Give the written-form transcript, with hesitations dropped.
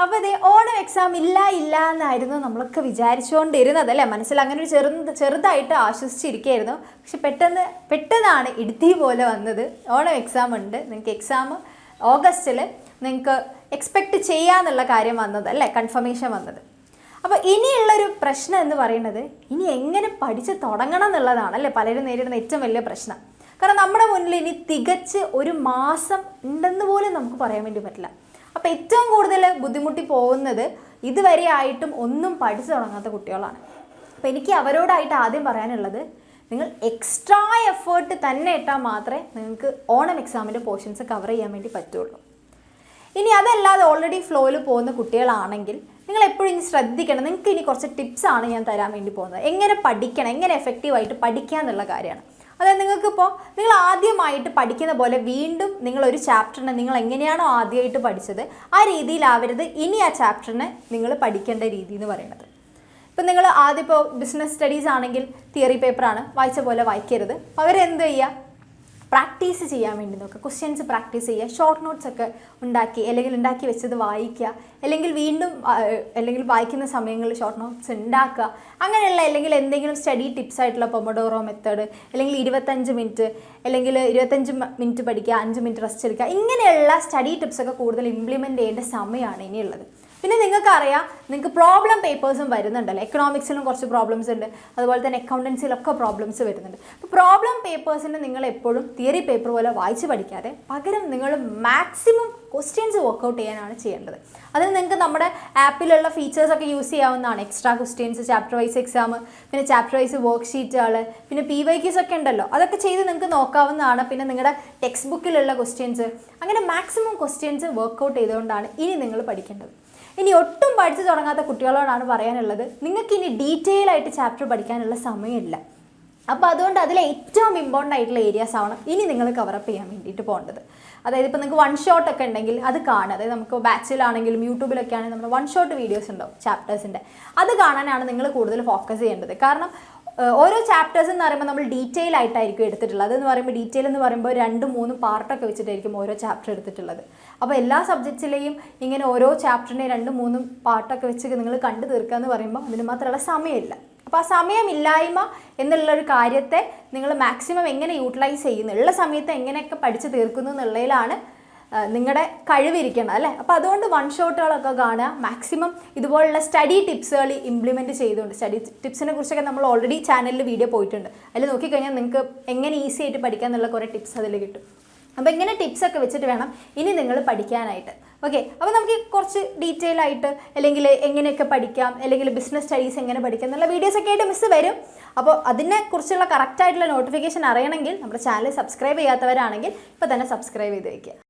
അപ്പോൾ ഇതേ ഓണം എക്സാം ഇല്ല എന്നായിരുന്നു നമ്മളൊക്കെ വിചാരിച്ചുകൊണ്ടിരുന്നത് അല്ലേ. മനസ്സിൽ അങ്ങനെ ഒരു ചെറുതായിട്ട് ആശ്വസിച്ചിരിക്കുകയായിരുന്നു. പക്ഷെ പെട്ടെന്നാണ് ഇടുത്തി പോലെ വന്നത്. ഓണം എക്സാം ഉണ്ട്, നിങ്ങൾക്ക് എക്സാം ഓഗസ്റ്റിൽ നിങ്ങൾക്ക് എക്സ്പെക്റ്റ് ചെയ്യാന്നുള്ള കാര്യം വന്നത് അല്ലേ, കൺഫർമേഷൻ വന്നത്. അപ്പോൾ ഇനിയുള്ളൊരു പ്രശ്നം എന്ന് പറയുന്നത് ഇനി എങ്ങനെ പഠിച്ച് തുടങ്ങണം എന്നുള്ളതാണ് അല്ലേ പലരും നേരിടുന്ന ഏറ്റവും വലിയ പ്രശ്നം. കാരണം നമ്മുടെ മുന്നിൽ ഇനി തികച്ച് ഒരു മാസം ഉണ്ടെന്ന് പോലും നമുക്ക് പറയാൻ വേണ്ടി പറ്റില്ല. അപ്പോൾ ഏറ്റവും കൂടുതൽ ബുദ്ധിമുട്ടി പോകുന്നത് ഇതുവരെ ആയിട്ടും ഒന്നും പഠിച്ചു തുടങ്ങാത്ത കുട്ടികളാണ്. അപ്പോൾ എനിക്ക് അവരോടായിട്ട് ആദ്യം പറയാനുള്ളത്, നിങ്ങൾ എക്സ്ട്രാ എഫേർട്ട് തന്നെ ഇട്ടാൽ മാത്രമേ നിങ്ങൾക്ക് ഓണം എക്സാമിൻ്റെ പോർഷൻസ് കവർ ചെയ്യാൻ വേണ്ടി പറ്റുള്ളൂ. ഇനി അതല്ലാതെ ഓൾറെഡി ഫ്ലോയിൽ പോകുന്ന കുട്ടികളാണെങ്കിൽ നിങ്ങൾ എപ്പോഴും ഇനി ശ്രദ്ധിക്കണം. നിങ്ങൾക്ക് ഇനി കുറച്ച് ടിപ്സാണ് ഞാൻ തരാൻ വേണ്ടി പോകുന്നത്. എങ്ങനെ പഠിക്കണം, എങ്ങനെ എഫക്റ്റീവായിട്ട് പഠിക്കുക എന്നുള്ള കാര്യമാണ്. അതായത് നിങ്ങൾക്കിപ്പോൾ നിങ്ങൾ ആദ്യമായിട്ട് പഠിക്കുന്ന പോലെ വീണ്ടും നിങ്ങളൊരു ചാപ്റ്ററിനെ നിങ്ങൾ എങ്ങനെയാണോ ആദ്യമായിട്ട് പഠിച്ചത് ആ രീതിയിലാവരുത് ഇനി ആ ചാപ്റ്ററിനെ നിങ്ങൾ പഠിക്കേണ്ട രീതി എന്ന് പറയുന്നത്. ഇപ്പം നിങ്ങൾ ആദ്യം ഇപ്പോൾ ബിസിനസ് സ്റ്റഡീസ് ആണെങ്കിൽ തിയറി പേപ്പറാണ്, വായിച്ച പോലെ വായിക്കരുത്. അവരെന്ത് ചെയ്യുക, പ്രാക്ടീസ് ചെയ്യാൻ വേണ്ടി നോക്കുക, ക്വസ്റ്റ്യൻസ് പ്രാക്ടീസ് ചെയ്യുക, ഷോർട്ട് നോട്ട്സ് ഒക്കെ ഉണ്ടാക്കി വെച്ചത് വായിക്കുക, അല്ലെങ്കിൽ വായിക്കുന്ന സമയങ്ങളിൽ ഷോർട്ട് നോട്ട്സ് ഉണ്ടാക്കുക. അങ്ങനെയുള്ള അല്ലെങ്കിൽ എന്തെങ്കിലും സ്റ്റഡി ടിപ്സ് ആയിട്ടുള്ള പൊമഡോറോ മെത്തേഡ്, അല്ലെങ്കിൽ 25 മിനിറ്റ്, അല്ലെങ്കിൽ 25 മിനിറ്റ് പഠിക്കുക, 5 മിനിറ്റ് റെസ്റ്റ് എടുക്കുക, ഇങ്ങനെയുള്ള സ്റ്റഡി ടിപ്സൊക്കെ കൂടുതൽ ഇംപ്ലിമെൻറ്റ് ചെയ്യേണ്ട സമയമാണ് ഇനിയുള്ളത്. പിന്നെ നിങ്ങൾക്കറിയാം, നിങ്ങൾക്ക് പ്രോബ്ലം പേപ്പേഴ്സും വരുന്നുണ്ടല്ലോ. എക്കണോമിക്സിലും കുറച്ച് പ്രോബ്ലംസ് ഉണ്ട്, അതുപോലെ തന്നെ അക്കൗണ്ടൻസിലൊക്കെ പ്രോബ്ലംസ് വരുന്നുണ്ട്. അപ്പോൾ പ്രോബ്ലം പേപ്പേഴ്സിന് നിങ്ങൾ എപ്പോഴും തിയറി പേപ്പർ പോലെ വായിച്ച് പഠിക്കാതെ പകരം നിങ്ങൾ മാക്സിമം ക്വസ്റ്റ്യൻസ് വർക്കൗട്ട് ചെയ്യാനാണ് ചെയ്യേണ്ടത്. അതിന് നിങ്ങൾക്ക് നമ്മുടെ ആപ്പിലുള്ള ഫീച്ചേഴ്സൊക്കെ യൂസ് ചെയ്യാവുന്നതാണ്. Extra questions, chapter wise exam, പിന്നെ ചാപ്റ്റർ വൈസ് വർക്ക് ഷീറ്റുകൾ, പിന്നെ PYQs ഒക്കെ ഉണ്ടല്ലോ, അതൊക്കെ ചെയ്ത് നിങ്ങൾക്ക് നോക്കാവുന്നതാണ്. പിന്നെ നിങ്ങളുടെ ടെക്സ്റ്റ് ബുക്കിലുള്ള ക്വസ്റ്റ്യൻസ്, അങ്ങനെ മാക്സിമം ക്വസ്റ്റ്യൻസ് വർക്കൗട്ട് ചെയ്തുകൊണ്ടാണ് ഇനി നിങ്ങൾ പഠിക്കേണ്ടത്. ഇനി ഒട്ടും പഠിച്ചു തുടങ്ങാത്ത കുട്ടികളോടാണ് പറയാനുള്ളത്, നിങ്ങൾക്ക് ഇനി ഡീറ്റെയിൽ ആയിട്ട് ചാപ്റ്റർ പഠിക്കാനുള്ള സമയമില്ല. അപ്പോൾ അതുകൊണ്ട് അതിലെ ഏറ്റവും ഇമ്പോർട്ടൻ്റ് ആയിട്ടുള്ള ഏരിയാസ് ആണ് ഇനി നിങ്ങൾ കവറപ്പ് ചെയ്യാൻ വേണ്ടിയിട്ട് പോകേണ്ടത്. അതായത് ഇപ്പോൾ നിങ്ങൾക്ക് 1 ഷോട്ട് ഒക്കെ ഉണ്ടെങ്കിൽ അത് കാണുക. അതായത് നമുക്ക് ബാച്ചിലാണെങ്കിലും യൂട്യൂബിലൊക്കെ ആണെങ്കിൽ നമ്മൾ 1 ഷോട്ട് വീഡിയോസ് ഉണ്ടാവും ചാപ്റ്റേഴ്സിൻ്റെ, അത് കാണാനാണ് നിങ്ങൾ കൂടുതൽ ഫോക്കസ് ചെയ്യേണ്ടത്. കാരണം ഓരോ ചാപ്റ്റേഴ്സ് എന്ന് പറയുമ്പോൾ നമ്മൾ ഡീറ്റെയിൽ ആയിട്ടായിരിക്കും എടുത്തിട്ടുള്ളത്. അതെന്ന് പറയുമ്പോൾ ഡീറ്റെയിൽ എന്ന് പറയുമ്പോൾ 2-3 പാർട്ടൊക്കെ വെച്ചിട്ടായിരിക്കും ഓരോ ചാപ്റ്റർ എടുത്തിട്ടുള്ളത്. അപ്പോൾ എല്ലാ സബ്ജക്ട്സിലെയും ഇങ്ങനെ ഓരോ ചാപ്റ്ററിനെ 2-3 പാർട്ടൊക്കെ വെച്ച് നിങ്ങൾ കണ്ടു തീർക്കുക എന്ന് പറയുമ്പോൾ അതിന് മാത്രമുള്ള സമയമില്ല. അപ്പോൾ ആ സമയമില്ലായ്മ എന്നുള്ളൊരു കാര്യത്തെ നിങ്ങൾ മാക്സിമം എങ്ങനെ യൂട്ടിലൈസ് ചെയ്യുന്നു, ഉള്ള സമയത്ത് എങ്ങനെയൊക്കെ പഠിച്ച് തീർക്കുന്നു എന്നുള്ളതിലാണ് നിങ്ങളുടെ കഴിവിരിക്കണം അല്ലേ. അപ്പോൾ അതുകൊണ്ട് 1 ഷോട്ടുകളൊക്കെ കാണുക, മാക്സിമം ഇതുപോലുള്ള സ്റ്റഡി ടിപ്സുകൾ ഇംപ്ലിമെൻറ്റ് ചെയ്തുകൊണ്ട്. സ്റ്റഡി ടിപ്സിനെ കുറിച്ചൊക്കെ നമ്മൾ ഓൾറെഡി ചാനലിൽ വീഡിയോ പോയിട്ടുണ്ട്. അതിൽ നോക്കിക്കഴിഞ്ഞാൽ നിങ്ങൾക്ക് എങ്ങനെ ഈസി ആയിട്ട് പഠിക്കുക എന്നുള്ള കുറേ ടിപ്സ് അതിൽ കിട്ടും. അപ്പോൾ ഇങ്ങനെ ടിപ്സൊക്കെ വെച്ചിട്ട് വേണം ഇനി നിങ്ങൾ പഠിക്കാനായിട്ട്. ഓക്കെ, അപ്പോൾ നമുക്ക് കുറച്ച് ഡീറ്റെയിൽ ആയിട്ട് അല്ലെങ്കിൽ എങ്ങനെയൊക്കെ പഠിക്കാം, അല്ലെങ്കിൽ ബിസിനസ് സ്റ്റഡീസ് എങ്ങനെ പഠിക്കാം എന്നുള്ള വീഡിയോസൊക്കെ ആയിട്ട് മിസ് വരും. അപ്പോൾ അതിനെക്കുറിച്ചുള്ള കറക്റ്റായിട്ടുള്ള നോട്ടിഫിക്കേഷൻ അറിയണമെങ്കിൽ നമ്മുടെ ചാനൽ സബ്സ്ക്രൈബ് ചെയ്യാത്തവരാണെങ്കിൽ ഇപ്പോൾ തന്നെ സബ്സ്ക്രൈബ് ചെയ്ത് വയ്ക്കുക.